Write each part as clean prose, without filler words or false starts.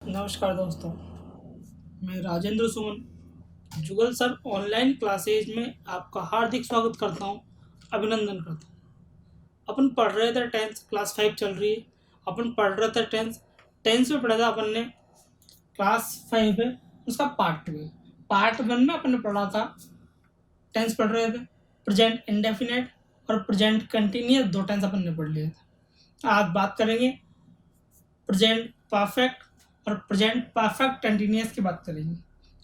नमस्कार दोस्तों, मैं राजेंद्र सुमन जुगल सर ऑनलाइन क्लासेज में आपका हार्दिक स्वागत करता हूं, अभिनंदन करता हूं। अपन पढ़ रहे थे टेंथ, क्लास 5 चल रही है। अपन पढ़ रहे थे टेंथ। टेंथ में पढ़ा था अपन ने क्लास 5 है, उसका पार्ट 2 है। पार्ट 1 में अपन ने पढ़ा था, टेंस पढ़ रहे थे प्रेजेंट इंडेफिनेट और प्रेजेंट कंटिन्यूअस, दो टेंस अपन ने पढ़ लिए थे। आज बात करेंगे प्रेजेंट परफेक्ट और प्रेजेंट परफेक्ट कंटिन्यूअस की बात करेंगे।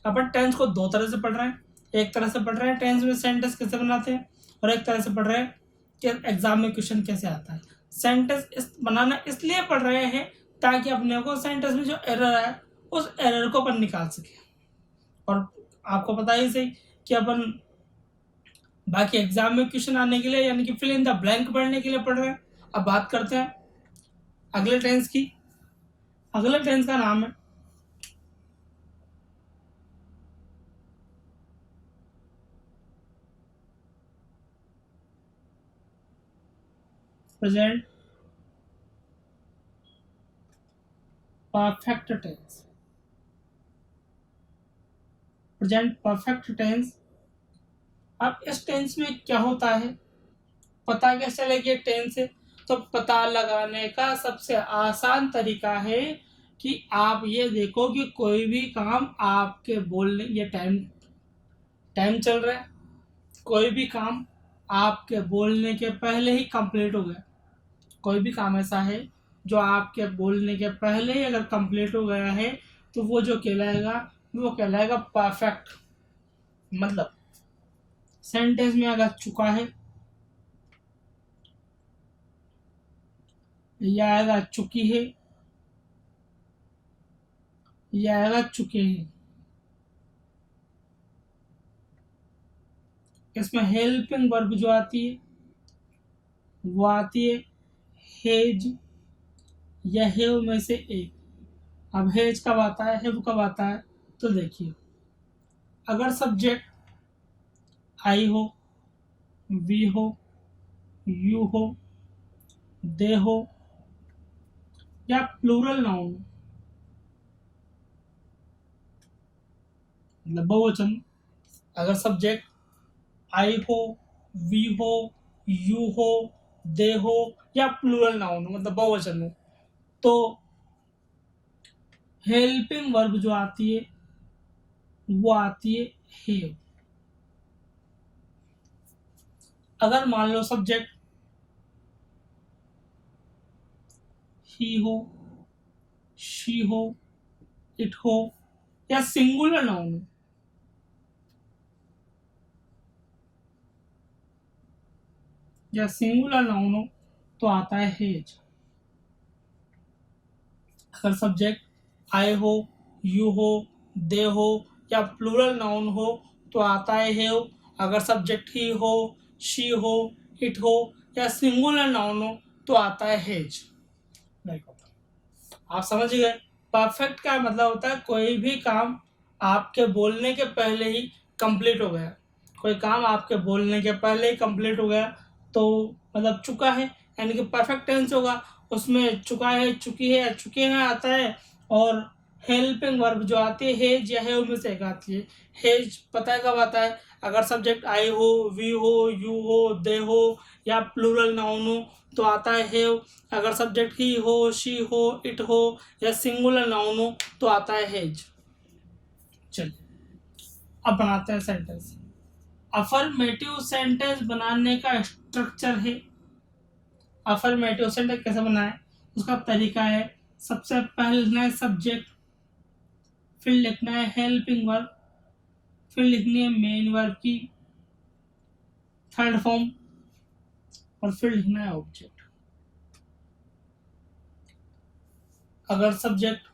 अपन टेंस को दो तरह से पढ़ रहे हैं। एक तरह से पढ़ रहे हैं टेंस में सेंटेंस कैसे बनाते हैं, और एक तरह से पढ़ रहे हैं कि एग्जाम में क्वेश्चन कैसे आता है। सेंटेंस बनाना इसलिए पढ़ रहे हैं ताकि अपने को सेंटेंस में जो एरर है उस एरर को अपन निकाल सके। और आपको पता ही सही कि अपन बाकी एग्जाम में क्वेश्चन आने के लिए यानी कि फिल इन द ब्लैंक पढ़ने के लिए पढ़ रहे हैं। अब बात करते हैं अगले टेंस की। अगले टेंस का नाम है present perfect tense. Present perfect tense. अब इस टेंस में क्या होता है, पता कैसे लगे टेंस है? तो पता लगाने का सबसे आसान तरीका है कि आप ये देखो कि कोई भी काम आपके बोलने, ये टाइम टाइम चल रहा है, कोई भी काम आपके बोलने के पहले ही कंप्लीट हो गया। कोई भी काम ऐसा है जो आपके बोलने के पहले ही अगर कंप्लीट हो गया है तो वो कहलाएगा परफेक्ट। मतलब सेंटेंस में अगर चुका है या आएगा चुकी है या आएगा चुके हैं। इसमें हेल्पिंग वर्ब जो आती है वो आती है हेज या हेव में से एक। अब हेज कब आता है, हेव कब आता है? तो देखिए, अगर सब्जेक्ट आई हो, वी हो, यू हो, दे हो या प्लूरल नाउन, मतलब बहुवचन। अगर सब्जेक्ट आई हो, वी हो, यू हो, दे हो या प्लूरल नाउन मतलब बहुवचन हो, तो हेल्पिंग वर्ब जो आती है वो आती है हेव। अगर मान लो सब्जेक्ट ही हो, शी हो, इट हो या सिंगुलर नाउन हो, तो आता है हेज। अगर सब्जेक्ट आई हो, यू हो, दे हो या प्लूरल नाउन हो तो आता है हेव। अगर सब्जेक्ट ही हो, शी हो, इट हो या सिंगुलर नाउन हो तो आता है हेज। आप समझ गए? परफेक्ट का मतलब होता है कोई भी काम आपके बोलने के पहले ही कंप्लीट हो गया। कोई काम आपके बोलने के पहले ही कंप्लीट हो गया तो मतलब चुका है, यानी कि परफेक्ट टेंस होगा। उसमें चुका है, चुकी है या चुके हैं आता है। और हेल्पिंग वर्ब जो आती है हेज या हेव में से एक आती है। हेज पता है कब आता है? अगर सब्जेक्ट आई हो, वी हो, यू हो, दे हो या प्लूरल नाउन हो तो आता है हेव। अगर सब्जेक्ट ही हो, शी हो, इट हो या सिंगुलर नाउन हो तो आता है हेज। चलिए अब बनाते हैं सेंटेंस। अफर्मेटिव सेंटेंस बनाने का स्ट्रक्चर है। अफर्मेटिव सेंटेंस कैसे बनाए, उसका तरीका है, सबसे पहले लिखना है सब्जेक्ट, फिर लिखना है हेल्पिंग वर्ब, फिर लिखनी है मेन वर्ब की थर्ड फॉर्म और फिर लिखना है ऑब्जेक्ट। अगर सब्जेक्ट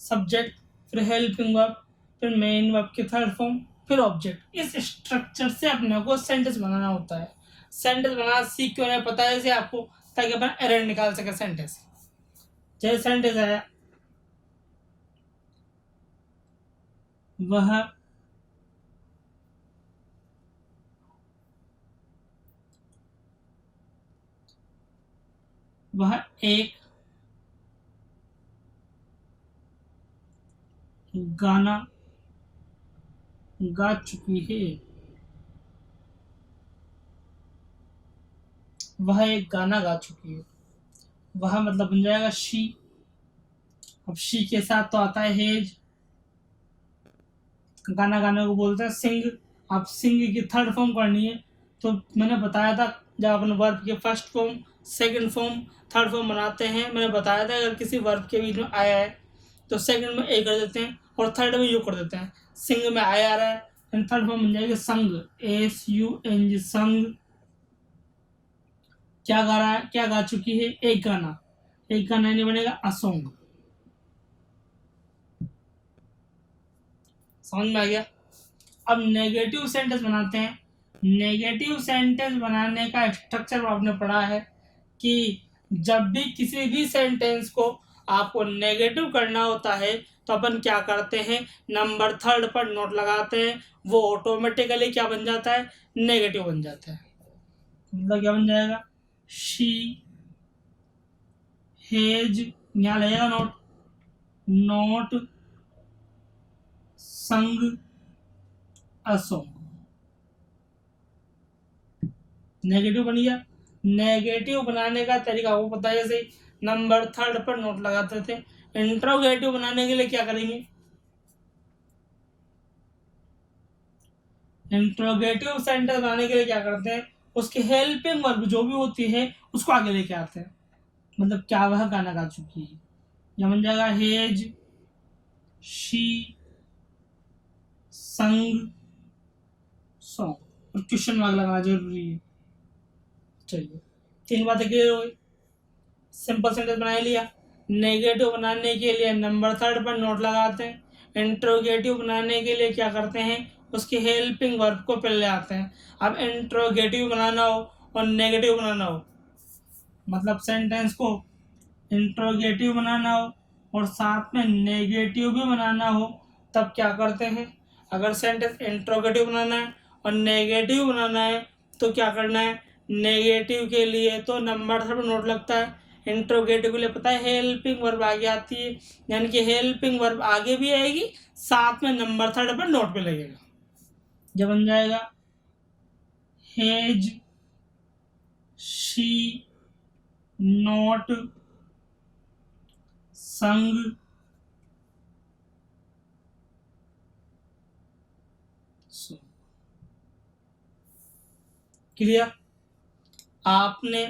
सब्जेक्ट फिर हेल्पिंग वर्ब फिर मेन वर्ब की थर्ड फॉर्म फिर ऑब्जेक्ट, इस स्ट्रक्चर से अपने को सेंटेंस बनाना होता है। सेंटेंस बनाना सीख क्यों है पता है इसे आपको, ताकि अपन एरर निकाल सके सेंटेंस। जैसे सेंटेंस है, वह वह एक गाना गा चुकी है। वह एक गाना गा चुकी है। वह मतलब बन जाएगा शी। अब शी के साथ तो आता है हेज। गाना गाने को बोलते हैं सिंग। आप सिंग की थर्ड फॉर्म करनी है तो मैंने बताया था, जब अपन वर्ब के first form, second form, third form बनाते हैं, मैंने बताया था अगर किसी वर्ब के बीच में आया है तो सेकंड में ए कर देते हैं और थर्ड में यू कर देते हैं। सिंग में आया आ रहा है एंड थर्ड फॉर्म बन जाएगी संग, SUNG संग। क्या गा रहा है, क्या गा चुकी है, एक गाना। एक गाना नहीं बनेगा अ सॉन्ग। समझ में आ गया। अब नेगेटिव सेंटेंस बनाते हैं। नेगेटिव सेंटेंस बनाने का स्ट्रक्चर आपने पढ़ा है कि जब भी किसी भी सेंटेंस को आपको नेगेटिव करना होता है तो अपन क्या करते हैं, नंबर थर्ड पर नोट लगाते हैं, वो ऑटोमेटिकली क्या बन जाता है, नेगेटिव बन जाता है। मतलब क्या बन जाएगा, शी हेज, यहाँ लगेगा नोट, नोट संग अ सॉन्ग। नेगेटिव बन गया। नेगेटिव बनाने का तरीका आपको पता है, जैसे नंबर थर्ड पर नोट लगाते थे। इंट्रोगेटिव बनाने के लिए क्या करेंगे, इंट्रोगेटिव सेंटेंस बनाने के लिए क्या करते हैं, उसकी हेल्पिंग वर्ब जो भी होती है उसको आगे लेके आते हैं। मतलब क्या वह गाना गा चुकी है, या बन जाएगा हेज शी संग सॉन्ग। और क्वेश्चन मार्क लगाना जरूरी है। चलिए, तीन बातें क्लियर हो गई। सिंपल सेंटेंस बना लिया। नेगेटिव बनाने के लिए नंबर थर्ड पर नोट लगाते हैं। इंट्रोगेटिव बनाने के लिए क्या करते हैं, उसकी हेल्पिंग वर्ब को पहले आते हैं। अब इंट्रोगेटिव बनाना हो और नेगेटिव बनाना हो, मतलब सेंटेंस को इंट्रोगेटिव बनाना हो और साथ में नेगेटिव भी बनाना हो, तब क्या करते हैं, अगर सेंटेंस इंट्रोगेटिव बनाना है और नेगेटिव बनाना है तो क्या करना है, नेगेटिव के लिए तो नंबर थर्ड पर नोट लगता है, इंट्रोगेटिव के लिए पता है हेल्पिंग वर्ब आगे आती है, यानी कि हेल्पिंग वर्ब आगे भी आएगी साथ में नंबर थर्ड पर नोट पे लगेगा। जब बन जाएगा हेज शी नोट संग क्लियर। आपने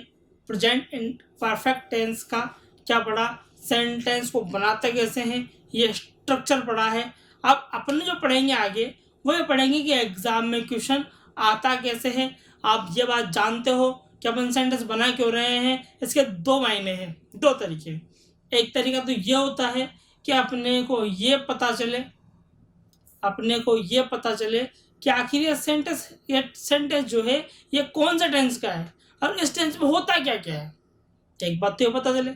प्रेजेंट इन परफेक्ट टेंस का क्या पढ़ा, सेंटेंस को बनाते कैसे हैं, ये स्ट्रक्चर पढ़ा है। अब अपन जो पढ़ेंगे आगे वो ये पढ़ेंगे कि एग्जाम में क्वेश्चन आता कैसे है। आप ये बात जानते हो कि अपन सेंटेंस बना क्यों रहे हैं, इसके दो मायने हैं, दो तरीके। एक तरीका तो ये होता है कि अपने को ये पता चले कि आखिर ये सेंटेंस जो है ये कौन सा टेंस का है और इस टेंस में होता क्या क्या है। एक बात तो ये पता चले।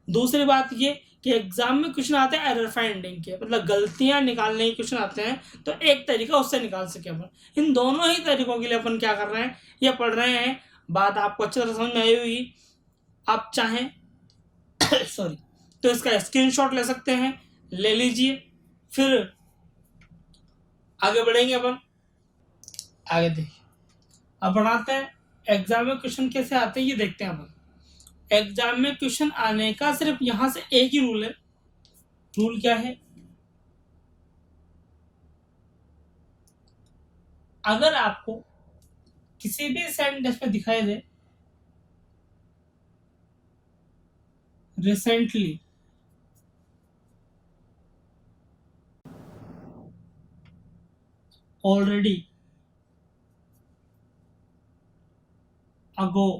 दूसरी बात ये कि एग्जाम में क्वेश्चन आते हैं एरर फाइंडिंग के, मतलब गलतियां निकालने के क्वेश्चन आते हैं, तो एक तरीका उससे निकाल सके अपन। इन दोनों ही तरीकों के लिए अपन क्या कर रहे हैं, ये पढ़ रहे हैं। बात आपको अच्छी तरह समझ में आई होगी। आप चाहें सॉरी तो इसका स्क्रीनशॉट ले सकते हैं, ले लीजिए। फिर आगे बढ़ेंगे अपन। आगे देखिए, अब बढ़ाते हैं। एग्जाम में क्वेश्चन कैसे आते हैं ये देखते हैं अपन। एग्जाम में क्वेश्चन आने का सिर्फ यहां से एक ही रूल है। रूल क्या है, अगर आपको किसी भी सेंटेंस में दिखाई दे recently, already, ago,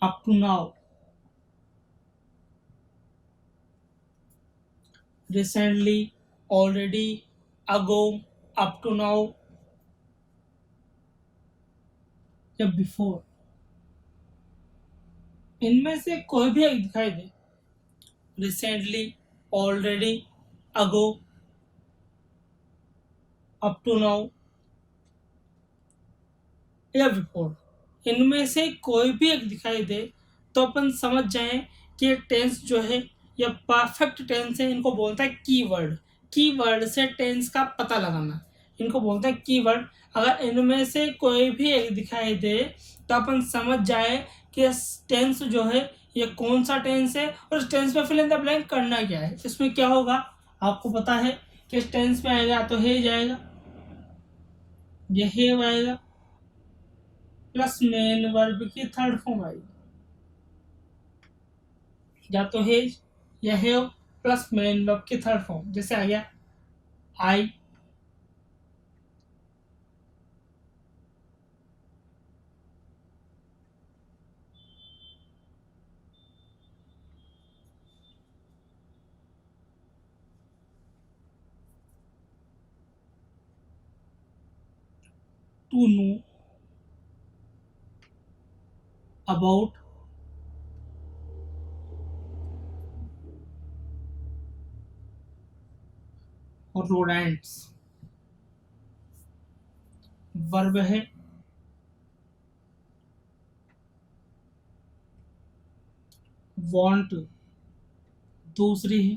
up to now, recently, already, ago, up to now या बिफोर, इनमें से कोई भी एक दिखाई दे, recently, already, ago, up to now, या बिफोर, इनमें से कोई भी एक दिखाई दे तो अपन समझ जाएं कि टेंस जो है या परफेक्ट टेंस है। इनको बोलता है कीवर्ड। कीवर्ड से टेंस का पता लगाना, इनको बोलते हैं कीवर्ड। अगर इनमें से कोई भी एक दिखाई दे तो अपन समझ जाए कि टेंस जो है ये कौन सा टेंस है और इस टेंस में फिल इन द ब्लैंक करना क्या है। इसमें क्या होगा आपको पता है कि इस टेंस में आएगा तो हे जाएगा, ये हैव आएगा प्लस मेन वर्ब की थर्ड फॉर्म आएगी, या तो हेज या हैव प्लस मेन वर्ब की थर्ड फॉर्म। जैसे आ गया आई, टू नो, अबाउट, और रोडेंट्स। वर्ब है वांट, दूसरी है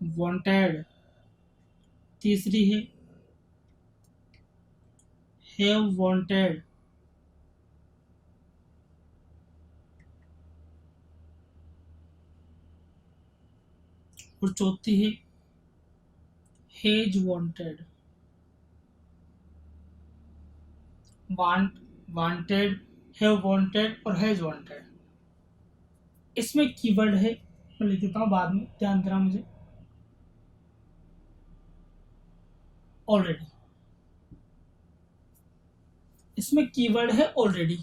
वांटेड, तीसरी है हैव वांटेड, और चौथी है hedge wanted. Want, wanted, have wanted और हैज वांटेड। इसमें कीवर्ड है, मैं लिख देता हूँ बाद में, ध्यान देना मुझे। ऑलरेडी, इसमें कीवर्ड है ऑलरेडी।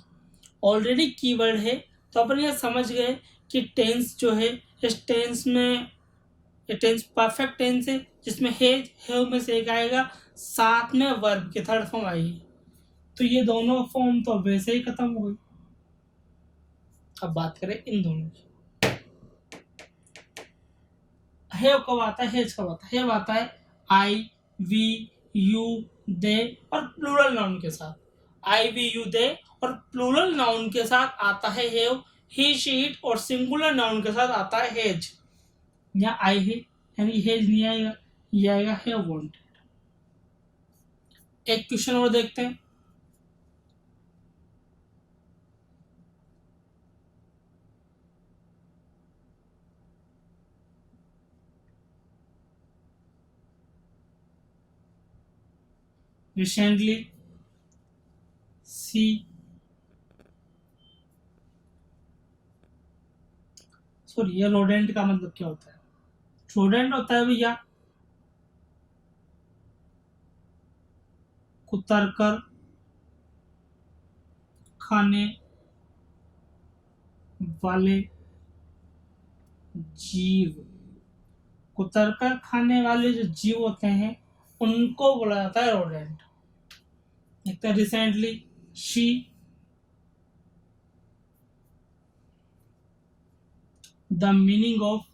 ऑलरेडी कीवर्ड है तो अपन ये समझ गए कि टेंस जो है, इस टेंस में ये टेंस परफेक्ट टेंस है जिसमें हेज हैव में से एक आएगा, साथ में वर्ब की थर्ड फॉर्म आएगी। तो ये दोनों फॉर्म तो वैसे ही खत्म हो गई। अब बात करें इन दोनों की। हैव कब आता है, हेज कब आता है? हैव आता है आई, वी, यू, दे और प्लूरल नाउन के साथ। आई, वी, यू, दे और प्लूरल नाउन के साथ आता है हैव। ही, शी, इट और सिंगुलर नाउन के साथ आता है हेज। यहाँ आई है यानी हेज नहीं आएगा, ये आएगा हैव वांटेड। एक क्वेश्चन और देखते हैं। रिसेंटली, सी, सॉरी ये रोडेंट का मतलब क्या होता है? रोडेंट होता है भैया कुतर कर खाने वाले जीव। कुतर कर खाने वाले जो जीव होते हैं उनको बोला जाता है रोडेंट। देखते हैं recently, she, the meaning of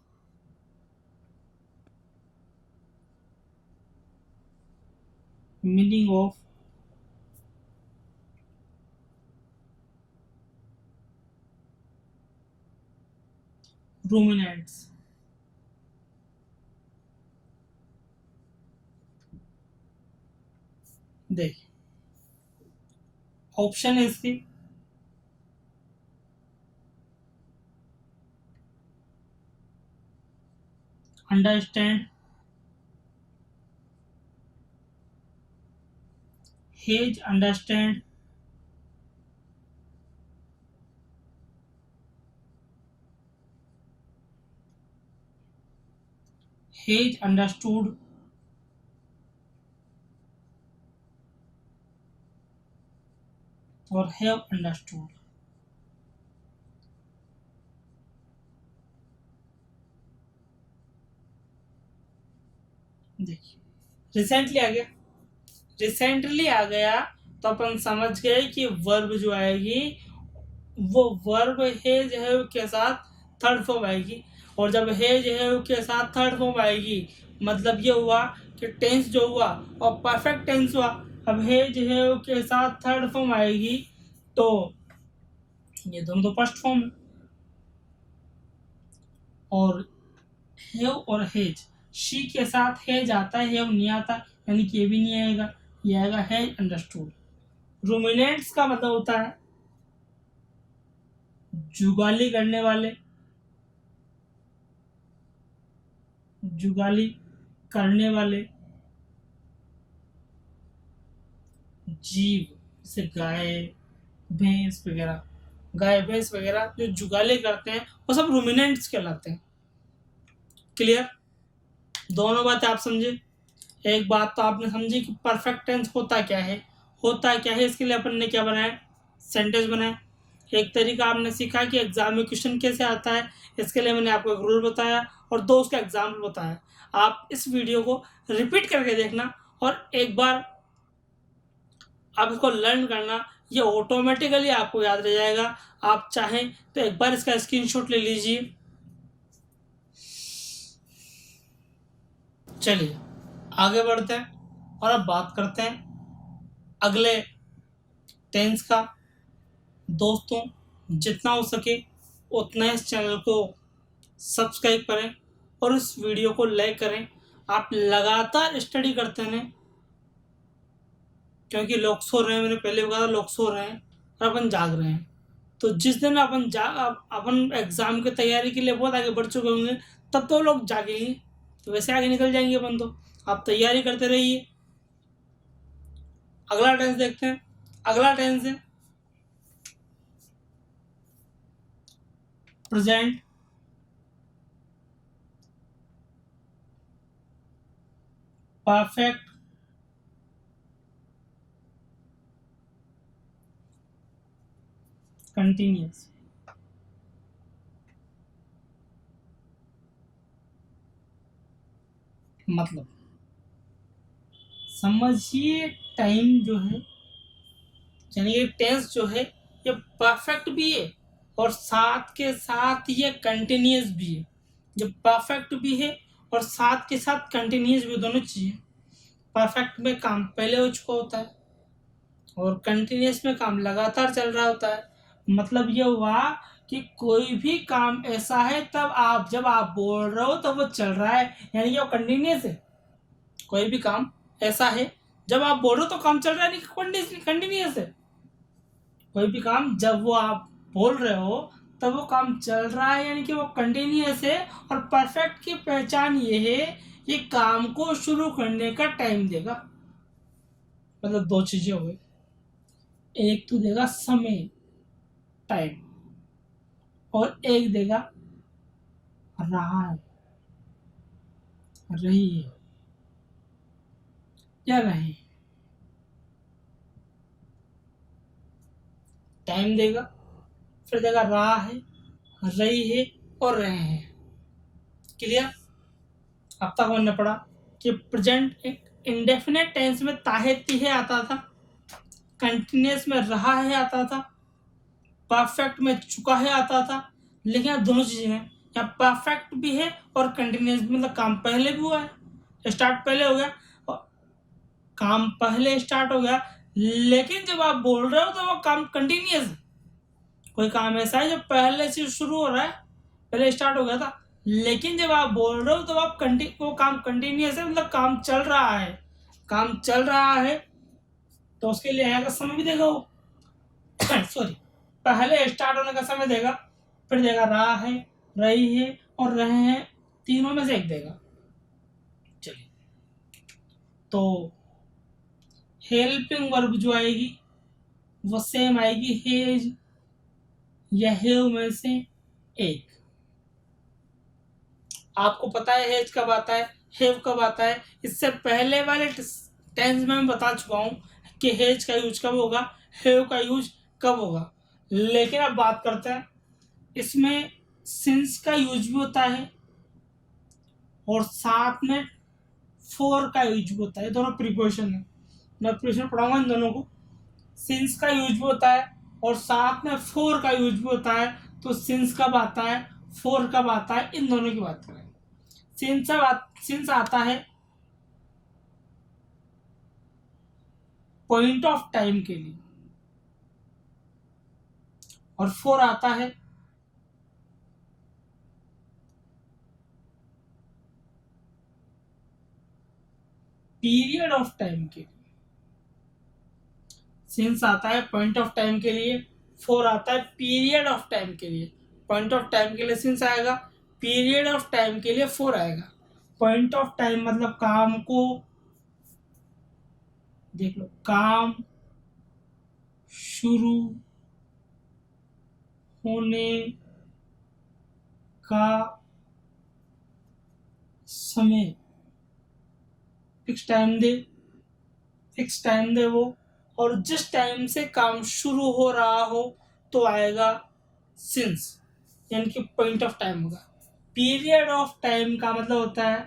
ruminants. देख ऑप्शन है इसकी, understand, hedge understand, hedge understood, और हैव अंडरस्टूड। देखिए रिसेंटली आ गया, रिसेंटली आ गया तो अपन समझ गए कि वर्ब जो आएगी वो वर्ब हेज हैव के साथ थर्ड फॉर्म आएगी। और जब हेज हैव के साथ थर्ड फॉर्म आएगी मतलब ये हुआ कि टेंस जो हुआ और परफेक्ट टेंस हुआ। अब हेज हेव के साथ थर्ड फॉर्म आएगी तो ये दोनों तो फर्स्ट फॉर्म है। और हेव और हेज, शी के साथ हेज आता है, हेव नहीं आता, यानी कि ये भी नहीं आएगा, ये आएगा हेज अंडरस्टूड। रूमिनेंट्स का मतलब होता है जुगाली करने वाले, जुगाली करने वाले जीव, जैसे गाय भैंस वगैरह, गाय भैंस वगैरह जो जुगाली करते हैं वो सब रूमिनेंट्स कहलाते हैं। क्लियर? दोनों बातें आप समझे। एक बात तो आपने समझी कि परफेक्ट टेंस होता क्या है, होता क्या है, इसके लिए अपन ने क्या बनाया, सेंटेंस बनाया। एक तरीका आपने सीखा कि एग्जाम में क्वेश्चन कैसे आता है, इसके लिए मैंने आपको एक रूल बताया और दो उसका एग्जाम्पल बताया। आप इस वीडियो को रिपीट करके देखना और एक बार आप इसको लर्न करना, ये ऑटोमेटिकली आपको याद रह जाएगा। आप चाहें तो एक बार इसका स्क्रीनशॉट ले लीजिए। चलिए आगे बढ़ते हैं और अब बात करते हैं अगले टेंस का। दोस्तों जितना हो सके उतना इस चैनल को सब्सक्राइब करें और इस वीडियो को लाइक करें। आप लगातार स्टडी करते रहें, क्योंकि लोग सो रहे हैं, मैंने पहले कहा था लोग सो रहे हैं और अपन जाग रहे हैं। तो जिस दिन अपन एग्ज़ाम की तैयारी के लिए बहुत आगे बढ़ चुके होंगे तब तो लोग जागेंगे, तो वैसे आगे निकल जाएंगे अपन। तो आप तैयारी करते रहिए। अगला टेंस देखते हैं। अगला टेंस है प्रेजेंट परफेक्ट कंटिन्यूअस। मतलब समझिए, टाइम जो है यानी ये टेंस जो है ये परफेक्ट भी है और साथ के साथ ये कंटिन्यूअस भी है। जब परफेक्ट भी है और साथ के साथ कंटिन्यूअस भी, दोनों चीज़ें। परफेक्ट में काम पहले हो चुका होता है और कंटिन्यूअस में काम लगातार चल रहा होता है। मतलब ये हुआ कि कोई भी काम ऐसा है तब आप जब आप बोल रहे हो तब वो चल रहा है, यानी कि वो कंटिन्यूअस है। कोई भी काम ऐसा है जब आप बोल रहे हो तो काम चल रहा है, यानी कंटिन्यूअस है। कोई भी काम जब वो आप बोल रहे हो तब वो काम चल रहा है, यानी कि वो कंटिन्यूअस है। और परफेक्ट की पहचान ये है, ये काम को शुरू करने का टाइम देगा। मतलब दो चीजें हो गई, एक तो देगा समय, टाइम, और एक देगा रहा है, रही है या रहे। टाइम देगा, फिर देगा रहा है, रही है और रहे हैं। क्लियर? अब तक हमने पढ़ा कि प्रेजेंट एक इंडेफिनेट टेंस में ताहे तीहे आता था, कंटिन्यूअस में रहा है आता था, परफेक्ट में चुका है आता था। लेकिन यहाँ दोनों चीजें हैं, यहाँ परफेक्ट भी है और कंटिन्यूअस, मतलब काम पहले भी हुआ है, स्टार्ट पहले हो गया और काम पहले स्टार्ट हो गया। लेकिन जब आप बोल रहे हो तो वो काम कंटिन्यूअस है। कोई काम ऐसा है जो पहले से शुरू हो रहा है, पहले स्टार्ट हो गया था, लेकिन जब आप बोल रहे हो तो आप वो काम कंटिन्यूअस है, मतलब काम चल रहा है। काम चल रहा है तो उसके लिए आएगा समय भी देगा वो सॉरी, पहले स्टार्ट होने का समय देगा, फिर देगा रहा है, रही है और रहे हैं, तीनों में से एक देगा। चलिए, तो हेल्पिंग वर्ब जो आएगी वो सेम आएगी हेज या हेव में से एक। आपको पता है हेज कब आता है, हेव कब आता है। इससे पहले वाले टेंस में मैं बता चुका हूं कि हेज का यूज कब होगा, हेव का यूज कब होगा। लेकिन अब बात करते हैं, इसमें सिंस का यूज भी होता है और साथ में फोर का यूज भी होता है। दोनों प्रीपोजिशन है, मैं प्रीपोजिशन पढ़ाऊंगा इन दोनों को। सिंस का यूज भी होता है और साथ में फोर का यूज भी होता है। तो सिंस कब आता है, फोर कब आता है, इन दोनों की बात करें। सिंस आता है पॉइंट ऑफ टाइम के लिए, और 4 आता है पीरियड ऑफ टाइम के लिए। सिंस आता है पॉइंट ऑफ टाइम के लिए, 4 आता है पीरियड ऑफ टाइम के लिए। पॉइंट ऑफ टाइम के लिए सिंस आएगा, पीरियड ऑफ टाइम के लिए 4 आएगा। पॉइंट ऑफ टाइम मतलब काम को देख लो, काम शुरू होने का समय, फिक्स टाइम दे, फिक्स टाइम दे वो, और जिस टाइम से काम शुरू हो रहा हो तो आएगा सिंस, यानी कि पॉइंट ऑफ टाइम होगा। पीरियड ऑफ टाइम का मतलब होता है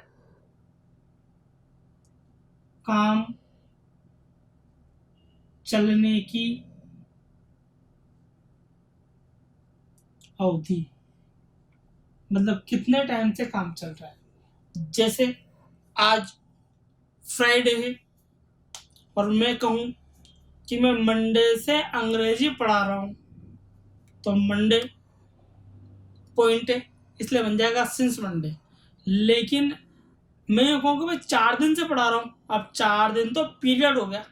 काम चलने की अवधि, मतलब कितने टाइम से काम चल रहा है। जैसे आज फ्राइडे है और मैं कहूँ कि मैं मंडे से अंग्रेजी पढ़ा रहा हूँ, तो मंडे पॉइंट है, इसलिए बन जाएगा सिंस मंडे। लेकिन मैं ये कहूँ कि मैं 4 दिन से पढ़ा रहा हूँ, अब 4 दिन तो पीरियड हो गया।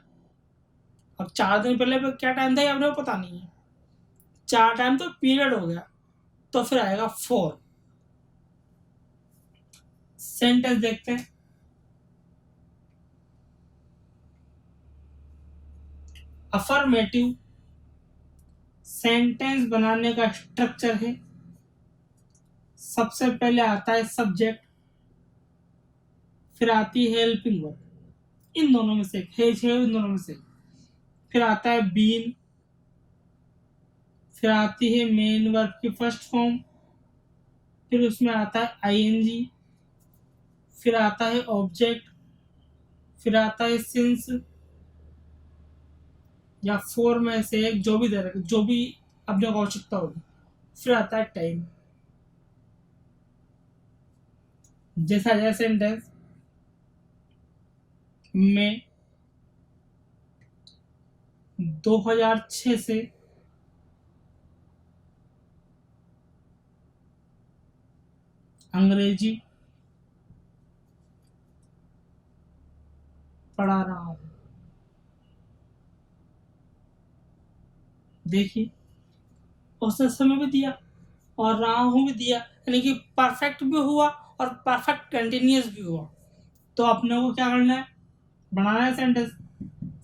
अब 4 दिन पहले क्या टाइम था ये आपने को पता नहीं है, 4 टाइम तो पीरियड हो गया, तो फिर आएगा 4। सेंटेंस देखते हैं। अफर्मेटिव सेंटेंस बनाने का स्ट्रक्चर है, सबसे पहले आता है सब्जेक्ट, फिर आती है हेल्पिंग वर्ब, इन दोनों में से इन दोनों में से, फिर आता है बीन, फिर आती है मेन वर्ब की फर्स्ट फॉर्म, फिर उसमें आता है आईएनजी, फिर आता है ऑब्जेक्ट, फिर आता है सिंस या 4 में से एक, जो भी दे रखे, जो भी अपने को आवश्यकता होगी, फिर आता है टाइम। जैसा है सेंटेंस, मैं 2006 से अंग्रेजी पढ़ा रहा हूँ। देखिए, उसने समय भी दिया और रहा हूँ भी दिया, यानी कि परफेक्ट भी हुआ और परफेक्ट कंटिन्यूस भी हुआ। तो अपने को क्या करना है, बनाना है सेंटेंस।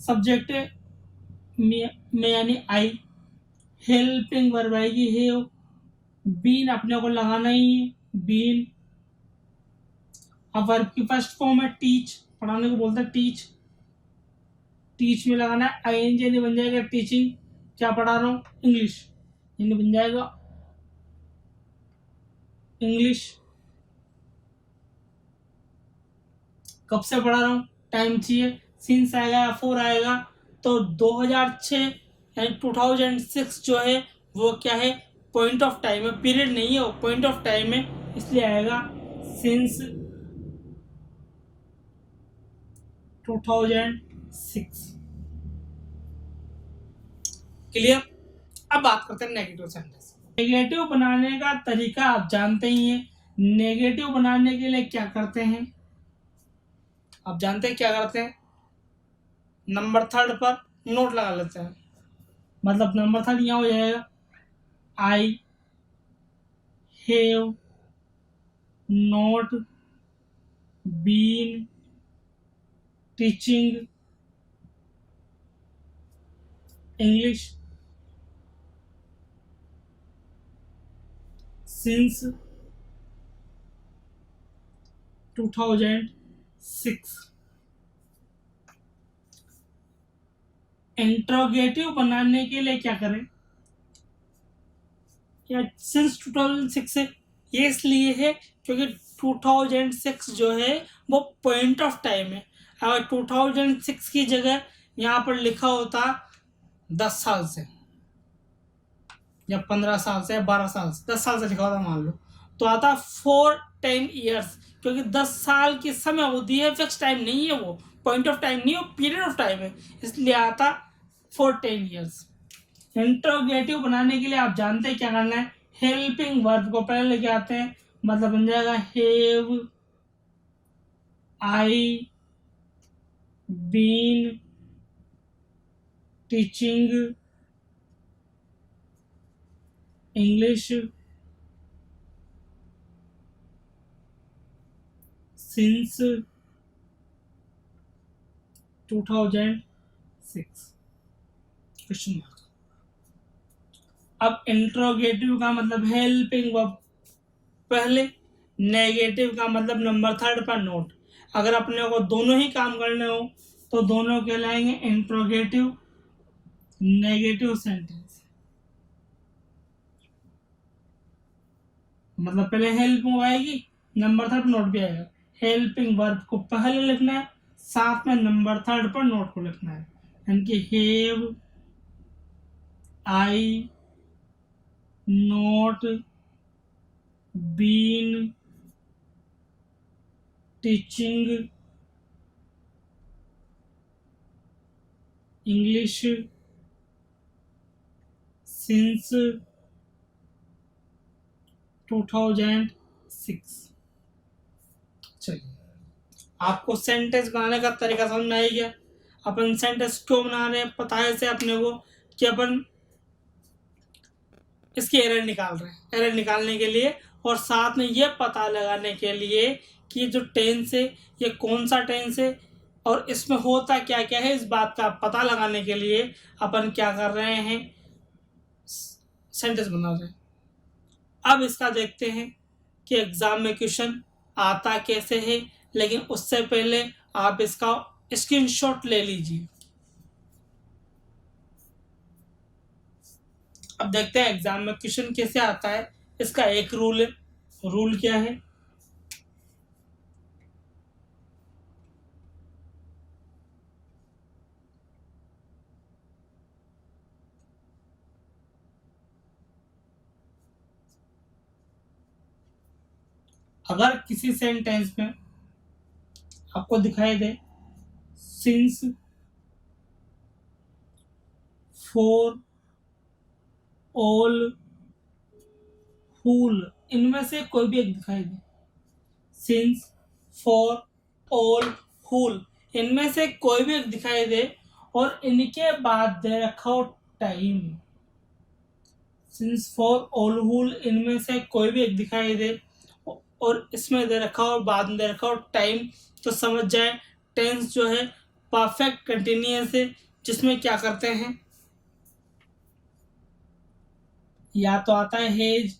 सब्जेक्ट में यानी आई, हेल्पिंग वर्ब आएगी हे, बीन अपने को लगाना ही है, बीन। अब वर्ब की फर्स्ट फॉर्म है टीच, पढ़ाने को बोलते हैं टीच, टीच में लगाना है आईएनजी, यानी बन जाएगा टीचिंग, क्या पढ़ा रहा हूँ, इंग्लिश, यानी बन जाएगा इंग्लिश। कब से पढ़ा रहा हूँ, टाइम चाहिए, सिंस आएगा या 4 आएगा, तो 2006 यानी 2006 जो है वो क्या है, पॉइंट ऑफ टाइम है, पीरियड नहीं है, वो पॉइंट ऑफ टाइम है, इसलिए आएगा सिंस 2006। क्लियर। अब बात करते हैं नेगेटिव सेंटेंस। नेगेटिव बनाने का तरीका आप जानते ही हैं। नेगेटिव बनाने के लिए क्या करते हैं, आप जानते हैं क्या करते हैं, नंबर 3 पर नोट लगा लेते हैं। मतलब नंबर 3 यहाँ हो जाएगा, I have not been teaching English since 2006। Interrogative बनाने के लिए क्या करें, या सिंस 2006 है, ये इसलिए है क्योंकि 2006 जो है वो पॉइंट ऑफ टाइम है। अगर 2006 की जगह यहाँ पर लिखा होता 10 साल से या 15 साल से या 12 साल से, 10 साल से लिखा होता मान लो, तो आता 4 10 ईयर्स, क्योंकि 10 साल की समय अवधि है, फिक्स टाइम नहीं है, वो पॉइंट ऑफ टाइम नहीं है, वो पीरियड ऑफ टाइम है, इसलिए आता फॉर 10 ईयर्स। इंट्रोगेटिव बनाने के लिए आप जानते हैं क्या करना है, हेल्पिंग वर्ब को पहले लेके आते हैं, मतलब बन जाएगा have I been teaching English since 2006 question mark. अब इंट्रोगेटिव का मतलब हेल्पिंग वर्ब पहले, नेगेटिव का मतलब नंबर थर्ड पर नोट। अगर अपने को दोनों ही काम करने हो तो दोनों कहलाएंगे इंट्रोगेटिव नेगेटिव सेंटेंस। मतलब पहले हेल्प आएगी, नंबर थर्ड पर नोट भी आएगा। हेल्पिंग वर्ब को पहले लिखना है, साथ में नंबर थर्ड पर नोट को लिखना है, यानी कि have I not been teaching English since 2006। चलिए, आपको सेंटेंस बनाने का तरीका समझ में आ गया। अपन सेंटेंस क्यों बना रहे हैं, पता है से अपने को कि अपन इसकी एरर निकाल रहे हैं, एरर निकालने के लिए, और साथ में ये पता लगाने के लिए कि जो टेंस है ये कौन सा टेंस है और इसमें होता क्या क्या है, इस बात का पता लगाने के लिए अपन क्या कर रहे हैं, सेंटेंस बना रहे हैं। अब इसका देखते हैं कि एग्जाम में क्वेश्चन आता कैसे है, लेकिन उससे पहले आप इसका स्क्रीनशॉट ले लीजिए। अब देखते हैं एग्जाम में क्वेश्चन कैसे आता है। इसका एक रूल है, रूल क्या है, अगर किसी सेंटेंस में आपको दिखाई दे सिंस फॉर ऑल हुल, इनमें से कोई भी एक दिखाई दे, सिंस फॉर ऑल हुल, इनमें से कोई भी एक दिखाई दे और इनके बाद दे रखा हो टाइम, सिंस फॉर ऑल हुल इनमें से कोई भी एक दिखाई दे और इसमें दे रखा हो बाद में दे रखा हो टाइम, तो समझ जाए टेंस जो है परफेक्ट कंटिन्यूअस है, जिसमें क्या करते हैं, या तो आता है हेज,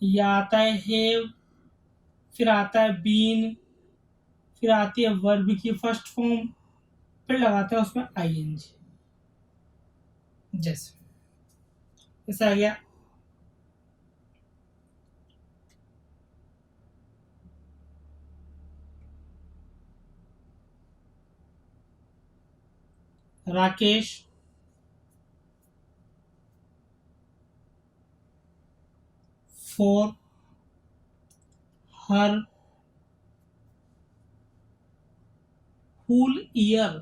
या आता है हैव, फिर आता है बीन, फिर आती है वर्ब की फर्स्ट फॉर्म, फिर लगाते हैं उसमें आईएनजी। जैसे ऐसा आ गया Rakesh for her full year,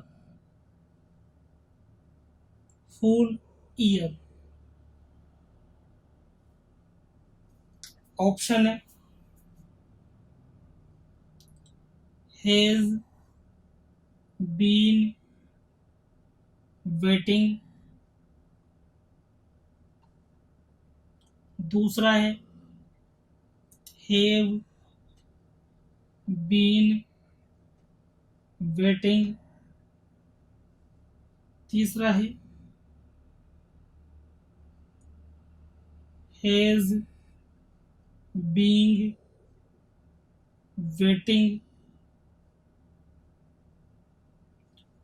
full year. Option है हैज बीन वेटिंग, दूसरा है हैव बीन वेटिंग, तीसरा है हैज बीइंग वेटिंग,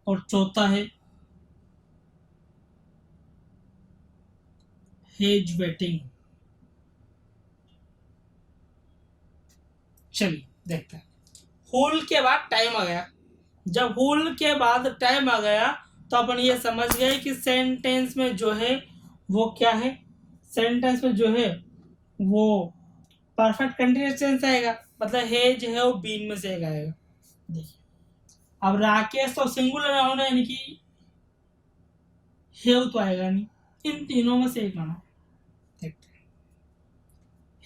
और चौथा है हेज वेटिंग। चलिए देखते हैं, होल के बाद टाइम आ गया, जब होल के बाद टाइम आ गया तो अपन ये समझ गए कि सेंटेंस में जो है वो क्या है, सेंटेंस में जो है वो परफेक्ट कंटिन्यूअस टेंस आएगा, मतलब हे जो है वो बीन में से एक आएगा। देखिए अब राकेश तो सिंगुलर नाउन है, यानी कि हेव तो आएगा नहीं, इन तीनों में से एक आना। देखते हैं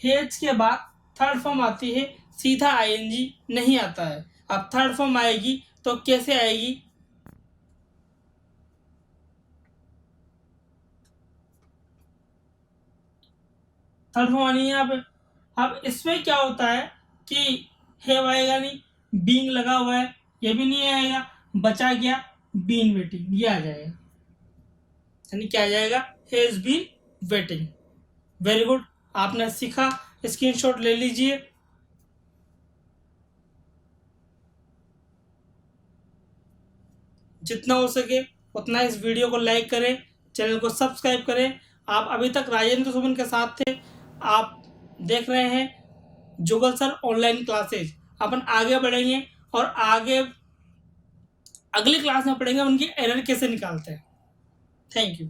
हेज के बाद थर्ड फॉर्म आती है, सीधा आईएनजी नहीं आता है। अब थर्ड फॉर्म आएगी तो कैसे आएगी, थर्ड फॉर्म आनी है यहाँ पे। अब इसमें क्या होता है कि हैव आएगा नहीं, बीइंग लगा हुआ है, ये भी नहीं आएगा, बचा गया बीन वेटिंग, ये आ जाएगा, यानी क्या आ जाएगा, has been waiting. Very good, आपने सीखा, स्क्रीनशॉट ले लीजिए। जितना हो सके उतना इस वीडियो को लाइक करें, चैनल को सब्सक्राइब करें। आप अभी तक राजेंद्र सुमन के साथ थे, आप देख रहे हैं जुगल सर ऑनलाइन क्लासेज। अपन आगे बढ़ेंगे और आगे अगली क्लास में पढ़ेंगे उनकी एरर कैसे निकालते हैं। Thank you.